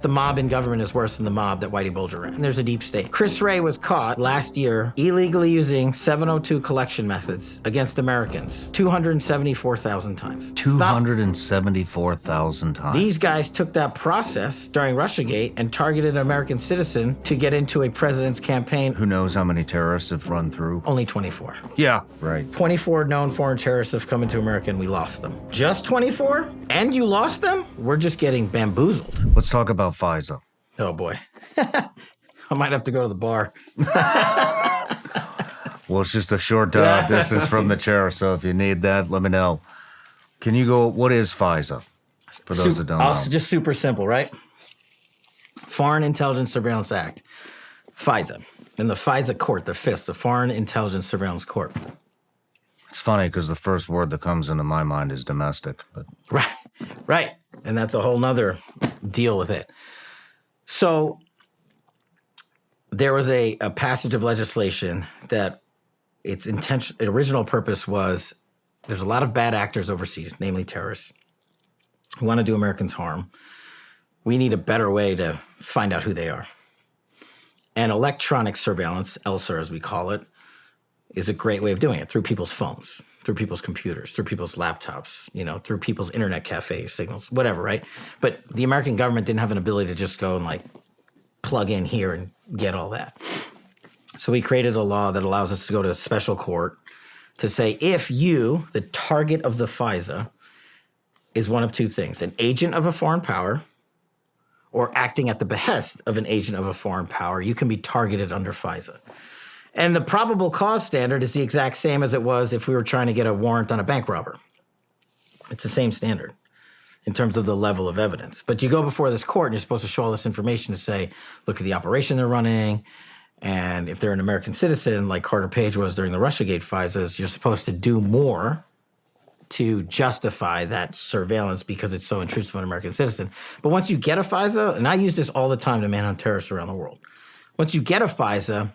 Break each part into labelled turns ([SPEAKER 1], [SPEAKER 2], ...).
[SPEAKER 1] The mob in government is worse than the mob that Whitey Bulger ran. And there's a deep state. Chris Wray was caught last year illegally using 702 collection methods against Americans 274,000 times.
[SPEAKER 2] 274,000 times.
[SPEAKER 1] These guys took that process during Russiagate and targeted an American citizen to get into a president's campaign.
[SPEAKER 2] Who knows how many terrorists have run through?
[SPEAKER 1] Only 24.
[SPEAKER 2] Yeah, right.
[SPEAKER 1] 24 known foreign terrorists have come into America and we lost them. Just 24? And you lost them? We're just getting bamboozled.
[SPEAKER 2] Let's talk about FISA.
[SPEAKER 1] Oh boy. I might have to go to the bar.
[SPEAKER 2] Well, it's just a short distance from the chair, so if you need that, let me know. Can you go, what is FISA? For those that don't know.
[SPEAKER 1] Just super simple, right? Foreign Intelligence Surveillance Act, FISA. And the FISA court, the FISA, the Foreign Intelligence Surveillance Court.
[SPEAKER 2] It's funny because the first word that comes into my mind is domestic. But
[SPEAKER 1] Right. And that's a whole nother deal with it. So there was a passage of legislation that its original purpose was there's a lot of bad actors overseas, namely terrorists, who want to do Americans harm. We need a better way to find out who they are. And electronic surveillance, ELSA as we call it, is a great way of doing it through people's phones, through people's computers, through people's laptops, through people's internet cafe signals, whatever, right? But the American government didn't have an ability to just go and plug in here and get all that. So we created a law that allows us to go to a special court to say if you, the target of the FISA, is one of two things, an agent of a foreign power or acting at the behest of an agent of a foreign power, you can be targeted under FISA. And the probable cause standard is the exact same as it was if we were trying to get a warrant on a bank robber. It's the same standard in terms of the level of evidence. But you go before this court and you're supposed to show all this information to say, look at the operation they're running. And if they're an American citizen, like Carter Page was during the Russiagate FISAs, you're supposed to do more to justify that surveillance because it's so intrusive on an American citizen. But once you get a FISA, and I use this all the time to manhunt terrorists around the world. Once you get a FISA,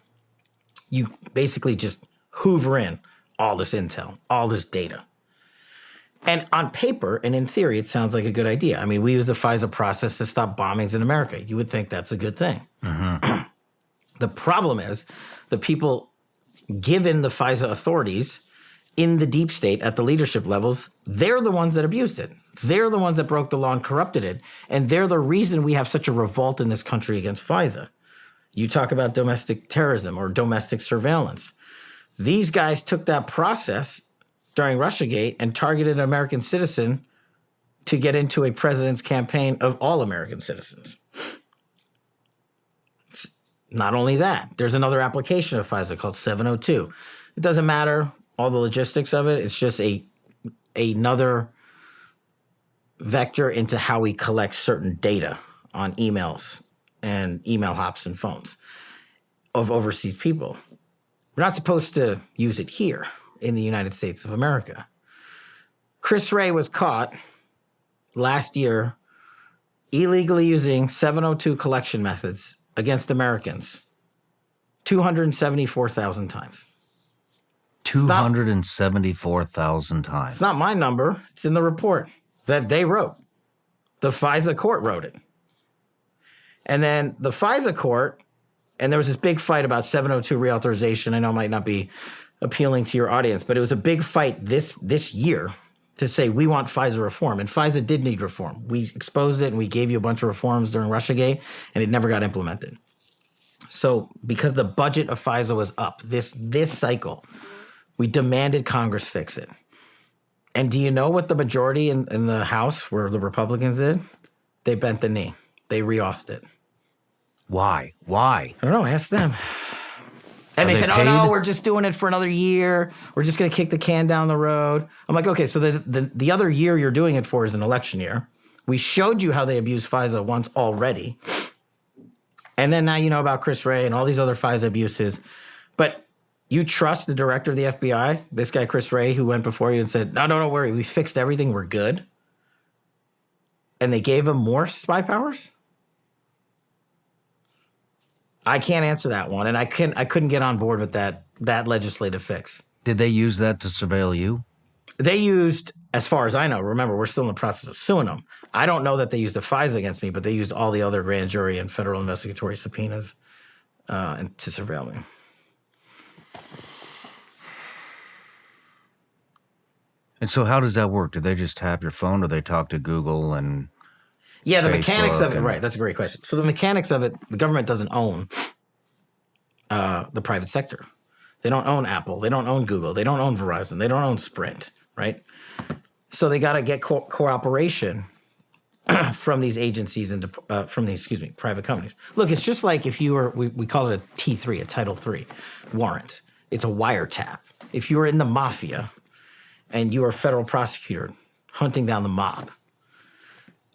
[SPEAKER 1] you basically just hoover in all this intel, all this data. And on paper and in theory, it sounds like a good idea. I mean, we use the FISA process to stop bombings in America. You would think that's a good thing. Mm-hmm. The problem is the people given the FISA authorities in the deep state at the leadership levels, they're the ones that abused it. They're the ones that broke the law and corrupted it. And they're the reason we have such a revolt in this country against FISA. You talk about domestic terrorism or domestic surveillance. These guys took that process during Russiagate and targeted an American citizen to get into a president's campaign of all American citizens. It's not only that, there's another application of FISA called 702. It doesn't matter all the logistics of it. It's just another vector into how we collect certain data on emails and email hops and phones of overseas people. We're not supposed to use it here in the United States of America. Chris Wray was caught last year illegally using 702 collection methods against Americans 274,000 times.
[SPEAKER 2] 274,000 times.
[SPEAKER 1] It's not my number. It's in the report that they wrote. The FISA court wrote it. And then the FISA court, and there was this big fight about 702 reauthorization. I know it might not be appealing to your audience, but it was a big fight this year to say we want FISA reform. And FISA did need reform. We exposed it and we gave you a bunch of reforms during Russiagate, and it never got implemented. So because the budget of FISA was up this cycle, we demanded Congress fix it. And do you know what the majority in the House, where the Republicans did? They bent the knee. They reauthed it.
[SPEAKER 2] Why?
[SPEAKER 1] I don't know. Ask them. And they said, oh, no, we're just doing it for another year. We're just going to kick the can down the road. I'm like, okay, so the other year you're doing it for is an election year. We showed you how they abused FISA once already. And then now you know about Chris Wray and all these other FISA abuses. But you trust the director of the FBI, this guy Chris Wray, who went before you and said, no, don't worry. We fixed everything. We're good. And they gave him more spy powers? I can't answer that one, and I couldn't get on board with that legislative fix.
[SPEAKER 2] Did they use that to surveil you?
[SPEAKER 1] They used as far as I know, remember, we're still in the process of suing them. I don't know that they used a FISA against me, but they used all the other grand jury and federal investigatory subpoenas and to surveil me.
[SPEAKER 2] And so how does that work? Do they just tap your phone, or they talk to Google and
[SPEAKER 1] Yeah, the
[SPEAKER 2] Facebook
[SPEAKER 1] mechanics of it,
[SPEAKER 2] and-
[SPEAKER 1] right. That's a great question. So the mechanics of it, the government doesn't own the private sector. They don't own Apple. They don't own Google. They don't own Verizon. They don't own Sprint, right? So they got to get cooperation from these agencies and from these, private companies. Look, it's just like if you were, we call it a T3, a Title III warrant. It's a wiretap. If you were in the mafia and you were a federal prosecutor hunting down the mob,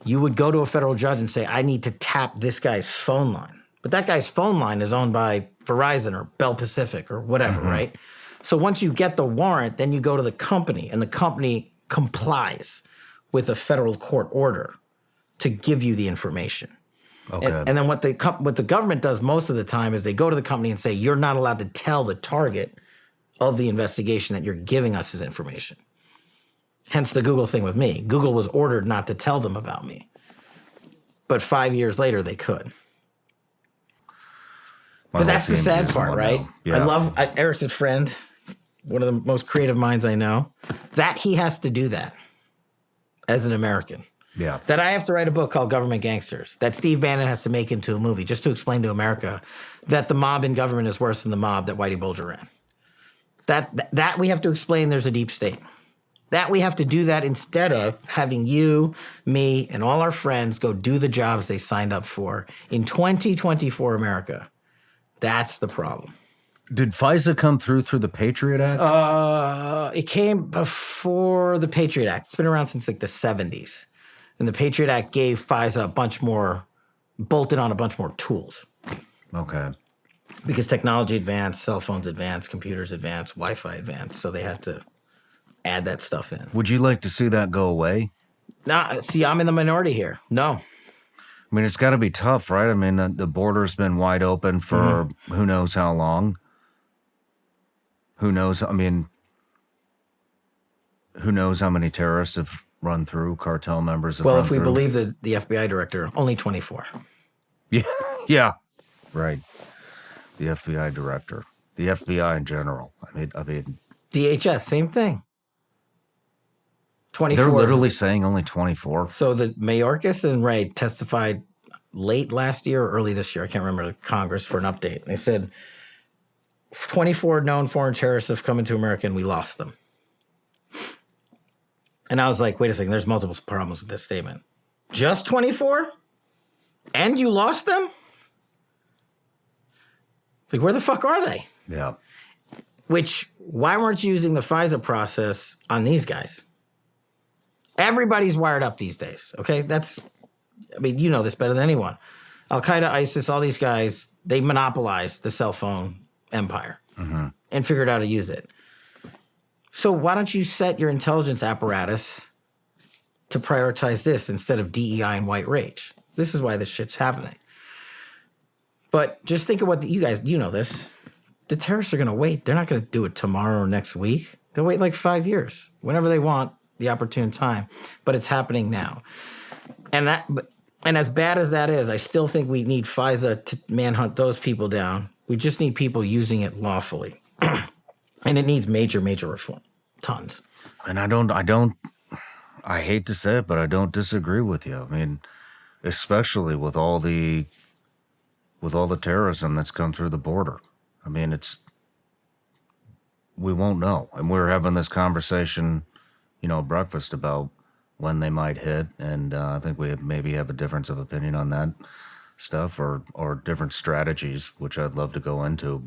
[SPEAKER 1] you would go to a federal judge and say, I need to tap this guy's phone line. But that guy's phone line is owned by Verizon or Bell Pacific or whatever, right? So once you get the warrant, then you go to the company, and the company complies with a federal court order to give you the information.
[SPEAKER 2] Okay.
[SPEAKER 1] And then what the government does most of the time is they go to the company and say, you're not allowed to tell the target of the investigation that you're giving us this information. Hence the Google thing with me. Google was ordered not to tell them about me. But 5 years later, they could.
[SPEAKER 2] My
[SPEAKER 1] But
[SPEAKER 2] whole
[SPEAKER 1] that's the
[SPEAKER 2] team
[SPEAKER 1] sad
[SPEAKER 2] is
[SPEAKER 1] part,
[SPEAKER 2] one
[SPEAKER 1] right?
[SPEAKER 2] now. Yeah.
[SPEAKER 1] Eric's a friend, one of the most creative minds I know, that he has to do that as an American.
[SPEAKER 2] Yeah.
[SPEAKER 1] That I have to write a book called Government Gangsters, that Steve Bannon has to make into a movie just to explain to America that the mob in government is worse than the mob that Whitey Bulger ran. That we have to explain there's a deep state. That we have to do that instead of having you, me, and all our friends go do the jobs they signed up for in 2024 America. That's the problem.
[SPEAKER 2] Did FISA come through the Patriot Act?
[SPEAKER 1] It came before the Patriot Act. It's been around since like the 70s. And the Patriot Act gave FISA bolted on a bunch more tools.
[SPEAKER 2] Okay.
[SPEAKER 1] Because technology advanced, cell phones advanced, computers advanced, Wi-Fi advanced. So they had to add that stuff in.
[SPEAKER 2] Would you like to see that go away?
[SPEAKER 1] Nah, see, I'm in the minority here. No.
[SPEAKER 2] I mean, it's got to be tough, right? I mean, the border's been wide open for who knows how long. Who knows? I mean, who knows how many terrorists have run through, cartel members have
[SPEAKER 1] Well,
[SPEAKER 2] run
[SPEAKER 1] if we
[SPEAKER 2] through.
[SPEAKER 1] believe the FBI director, only 24.
[SPEAKER 2] Yeah, yeah, right. The FBI director, the FBI in general. I mean,
[SPEAKER 1] DHS, same thing. 24.
[SPEAKER 2] they're literally saying only 24.
[SPEAKER 1] So the Mayorkas and Ray testified late last year or early this year. I can't remember, to Congress for an update. They said 24 known foreign terrorists have come into America and we lost them. And I was like, wait a second, there's multiple problems with this statement. Just 24? And you lost them? Like, where the fuck are they?
[SPEAKER 2] Yeah.
[SPEAKER 1] Why weren't you using the FISA process on these guys? Everybody's wired up these days, okay? You know this better than anyone. Al-Qaeda, ISIS, all these guys, they monopolized the cell phone empire and figured out how to use it. So why don't you set your intelligence apparatus to prioritize this instead of DEI and white rage? This is why this shit's happening. But just think of you guys, you know this. The terrorists are going to wait. They're not going to do it tomorrow or next week. They'll wait like 5 years, whenever they want, the opportune time. But it's happening now. And as bad as that is, I still think we need FISA to manhunt those people down. We just need people using it lawfully. And it needs major, major reform. Tons.
[SPEAKER 2] And I hate to say it, but I don't disagree with you. I mean, especially with all the terrorism that's come through the border. I mean, we won't know. And we're having this conversation, at breakfast about when they might hit. And I think we maybe have a difference of opinion on that stuff or different strategies, which I'd love to go into.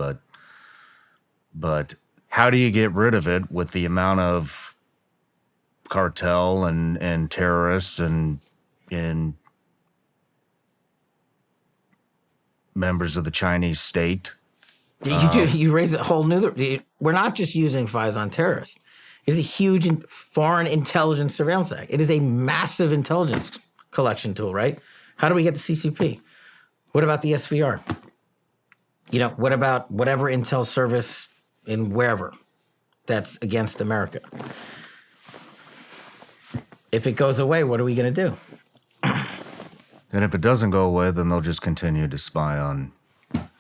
[SPEAKER 2] But how do you get rid of it with the amount of cartel and terrorists and members of the Chinese state?
[SPEAKER 1] You raise a whole new... We're not just using FISA on terrorists. It's a huge foreign intelligence surveillance act. It is a massive intelligence collection tool, right? How do we get the CCP? What about the SVR? What about whatever intel service in wherever that's against America? If it goes away, what are we going to do?
[SPEAKER 2] And if it doesn't go away, then they'll just continue to spy on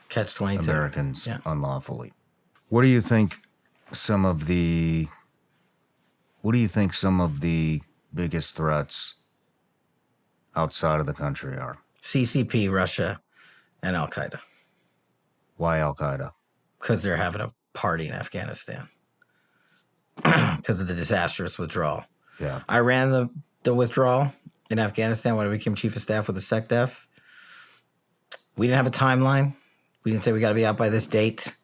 [SPEAKER 1] Catch 22.
[SPEAKER 2] Americans unlawfully. What do you think some of the biggest threats outside of the country are?
[SPEAKER 1] CCP, Russia, and Al Qaeda.
[SPEAKER 2] Why Al Qaeda?
[SPEAKER 1] Because they're having a party in Afghanistan. Because of the disastrous withdrawal.
[SPEAKER 2] Yeah.
[SPEAKER 1] I ran the withdrawal in Afghanistan when I became chief of staff with the SecDef. We didn't have a timeline. We didn't say we got to be out by this date.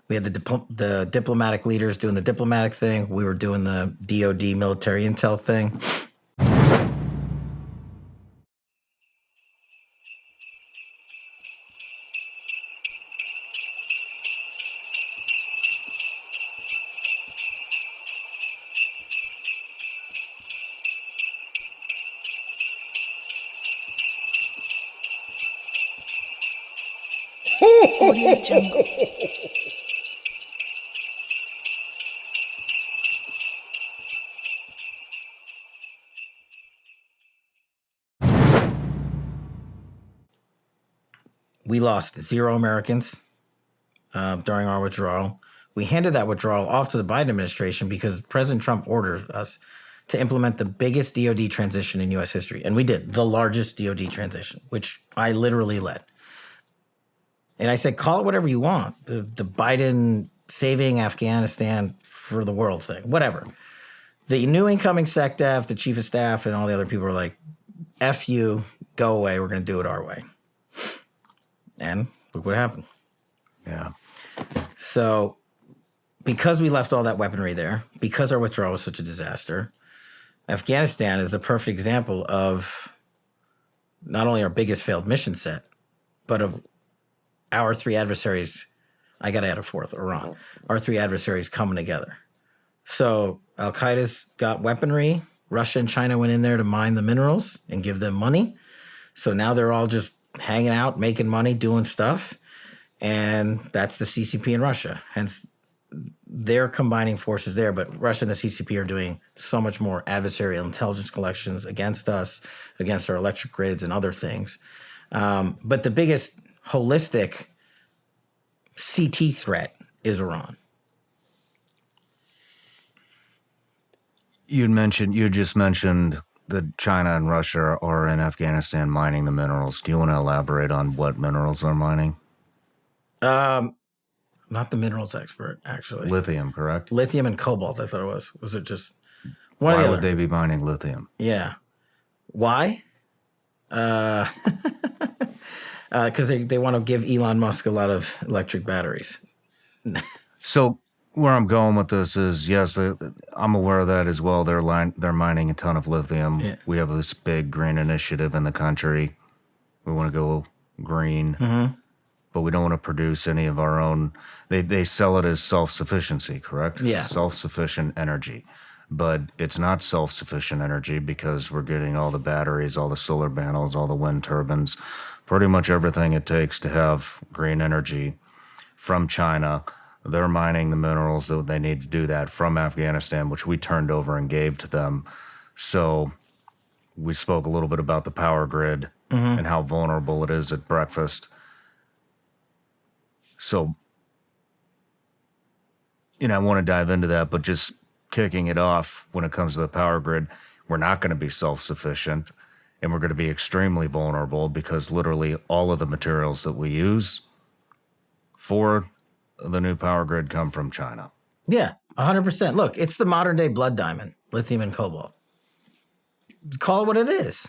[SPEAKER 1] We had the diplomatic leaders doing the diplomatic thing. We were doing the DOD military intel thing.
[SPEAKER 3] Audio Jungle.
[SPEAKER 1] We lost 0 Americans during our withdrawal. We handed that withdrawal off to the Biden administration because President Trump ordered us to implement the biggest DOD transition in U.S. history. And we did, the largest DOD transition, which I literally led. And I said, call it whatever you want. The Biden saving Afghanistan for the world thing, whatever. The new incoming SecDef, the chief of staff, and all the other people were like, F you, go away, we're going to do it our way. And look what happened.
[SPEAKER 2] Yeah.
[SPEAKER 1] So because we left all that weaponry there, because our withdrawal was such a disaster, Afghanistan is the perfect example of not only our biggest failed mission set, but of our 3 adversaries. I got to add a fourth, Iran. Our 3 adversaries coming together. So Al-Qaeda's got weaponry. Russia and China went in there to mine the minerals and give them money. So now they're all just hanging out, making money, doing stuff. And that's the CCP in Russia. Hence, they're combining forces there. But Russia and the CCP are doing so much more adversarial intelligence collections against us, against our electric grids and other things. But the biggest holistic CT threat is Iran.
[SPEAKER 2] You just mentioned that China and Russia are in Afghanistan mining the minerals. Do you want to elaborate on what minerals they're mining?
[SPEAKER 1] Not the minerals expert, actually.
[SPEAKER 2] Lithium, correct?
[SPEAKER 1] Lithium and cobalt, I thought it was. Was it just one or
[SPEAKER 2] Why
[SPEAKER 1] the
[SPEAKER 2] would
[SPEAKER 1] other?
[SPEAKER 2] they be mining lithium?
[SPEAKER 1] Yeah. Why? Because they want to give Elon Musk a lot of electric batteries.
[SPEAKER 2] So where I'm going with this is, yes, I'm aware of that as well. They're mining a ton of lithium.
[SPEAKER 1] Yeah.
[SPEAKER 2] We have this big green initiative in the country. We want to go green, but we don't want to produce any of our own. They sell it as self-sufficiency, correct?
[SPEAKER 1] Yeah.
[SPEAKER 2] Self-sufficient energy. But it's not self-sufficient energy because we're getting all the batteries, all the solar panels, all the wind turbines, pretty much everything it takes to have green energy from China. They're mining the minerals that they need to do that from Afghanistan, which we turned over and gave to them. So we spoke a little bit about the power grid and how vulnerable it is at breakfast. So, I want to dive into that, but just kicking it off when it comes to the power grid, we're not going to be self-sufficient and we're going to be extremely vulnerable because literally all of the materials that we use for the new power grid come from China.
[SPEAKER 1] Yeah, 100%. Look, it's the modern day blood diamond, lithium and cobalt. Call it what it is.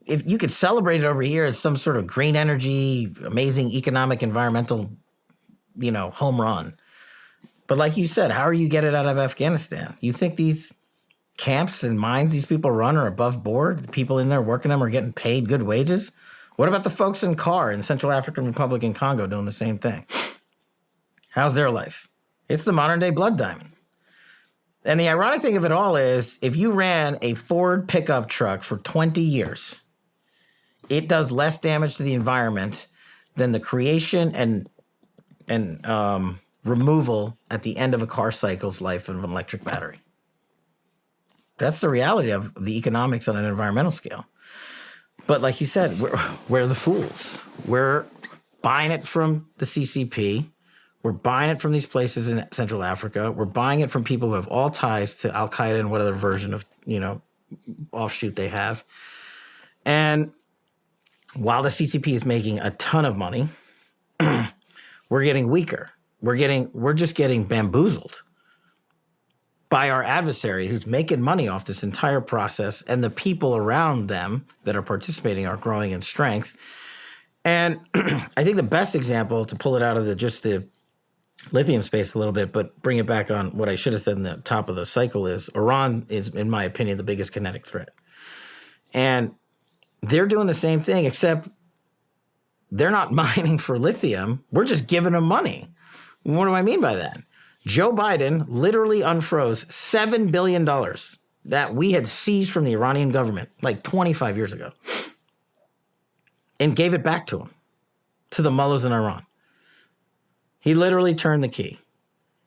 [SPEAKER 1] If you could celebrate it over here as some sort of green energy, amazing economic, environmental, home run. But like you said, how are you get it out of Afghanistan? You think these camps and mines these people run are above board? The people in there working them are getting paid good wages? What about the folks in CAR in Central African Republic and Congo doing the same thing? How's their life? It's the modern day blood diamond. And the ironic thing of it all is if you ran a Ford pickup truck for 20 years, it does less damage to the environment than the creation and removal at the end of a car cycle's life of an electric battery. That's the reality of the economics on an environmental scale. But like you said, we're the fools. We're buying it from the CCP. We're buying it from these places in Central Africa. We're buying it from people who have all ties to Al Qaeda and whatever version of, offshoot they have. And while the CCP is making a ton of money, we're getting weaker. We're just getting bamboozled by our adversary who's making money off this entire process, and the people around them that are participating are growing in strength. And I think the best example, to pull it out of the lithium space a little bit, but bring it back on what I should have said in the top of the cycle, is Iran is, in my opinion, the biggest kinetic threat. And they're doing the same thing, except they're not mining for lithium. We're just giving them money. What do I mean by that? Joe Biden literally unfroze $7 billion that we had seized from the Iranian government like 25 years ago and gave it back to them, to the mullahs in Iran. He literally turned the key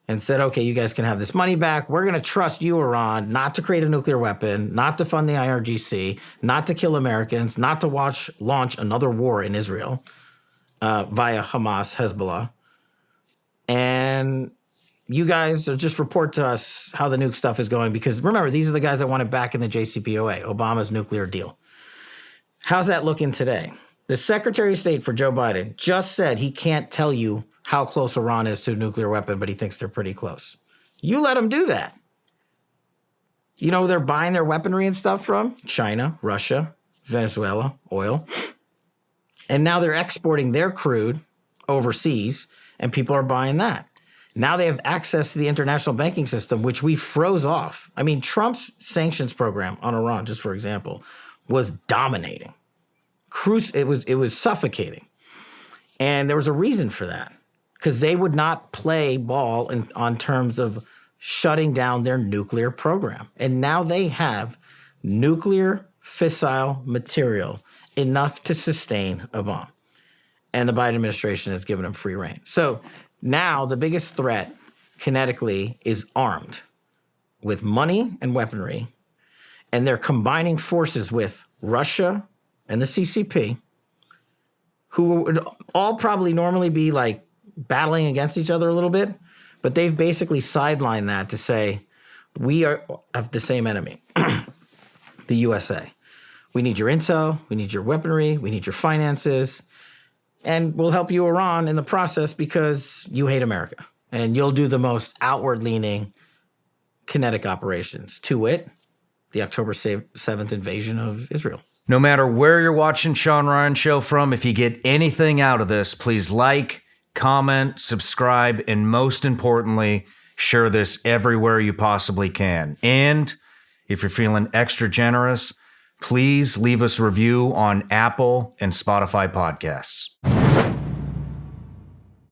[SPEAKER 1] and said, okay, you guys can have this money back. We're going to trust you, Iran, not to create a nuclear weapon, not to fund the IRGC, not to kill Americans, not to launch another war in Israel via Hamas, Hezbollah. And you guys just report to us how the nuke stuff is going, because remember, these are the guys that want it back in the JCPOA, Obama's nuclear deal. How's that looking today? The Secretary of State for Joe Biden just said he can't tell you how close Iran is to a nuclear weapon, but he thinks they're pretty close. You let them do that. They're buying their weaponry and stuff from China, Russia, Venezuela, oil. And now they're exporting their crude overseas, and people are buying that. Now they have access to the international banking system, which we froze off. I mean, Trump's sanctions program on Iran, just for example, was dominating. It was suffocating. And there was a reason for that, because they would not play ball on terms of shutting down their nuclear program. And now they have nuclear fissile material enough to sustain a bomb. And the Biden administration has given them free rein. So now the biggest threat kinetically is armed with money and weaponry, and they're combining forces with Russia and the CCP, who would all probably normally be like battling against each other a little bit, but they've basically sidelined that to say, we have the same enemy, the USA. We need your intel, we need your weaponry, we need your finances, and we'll help you, Iran, in the process because you hate America. And you'll do the most outward-leaning kinetic operations, to wit, the October 7th invasion of Israel.
[SPEAKER 2] No matter where you're watching Shawn Ryan Show from, if you get anything out of this, please like, comment, subscribe, and most importantly, share this everywhere you possibly can. And if you're feeling extra generous, please leave us a review on Apple and Spotify podcasts.